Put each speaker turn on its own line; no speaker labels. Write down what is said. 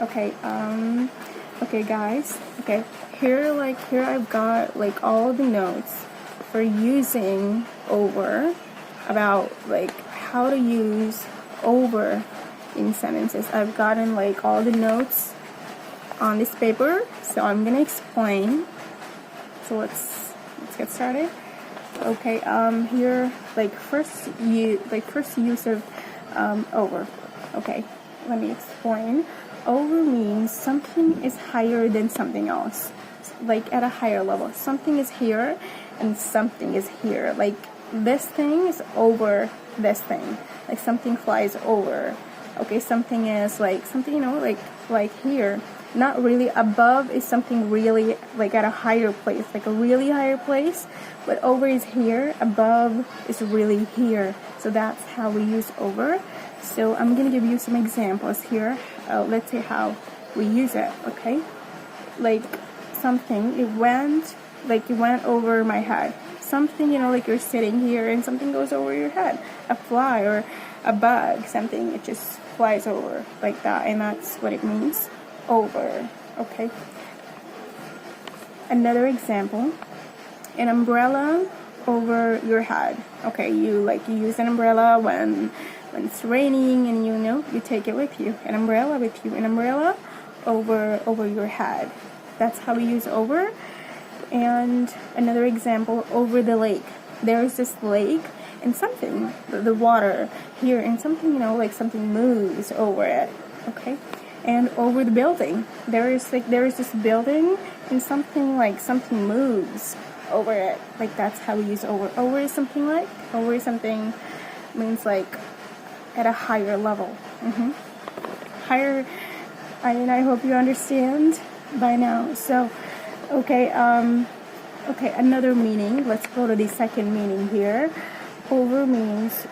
Okay guys, here I've got like all the notes for using over, about like how to use over in sentences. I've gotten like all the notes on this paper, so I'm gonna explain. So let's get started. Okay, here first use of over. Okay, let me explain. Over means something is higher than something else, like at a higher level. Something is here and something is here. Like this thing is over this thing. Like something flies over. Okay, something is like something, like here. Not really. Above is something really like at a higher place, like a really higher place. But over is here. Above is really here. So that's how we use over. So I'm gonna give you some examples here. Let's see how we use it. Okay, like something it went over my head. Something, like you're sitting here and something goes over your head. A fly or a bug, something, it just flies over like that, and that's what it means, over. Okay, another example, an umbrella over your head. Okay, you use an umbrella when it's raining, and you take it with you. An umbrella with you. An umbrella over your head. That's how we use over. And another example, over the lake. There is this lake and something, the water here, and something, like something moves over it. Okay, and over the building. There is this building and something moves over it. Like that's how we use over. Over is something means like at a higher level. Higher. I hope you understand by now. So, okay, another meaning. Let's go to the second meaning here. Over means,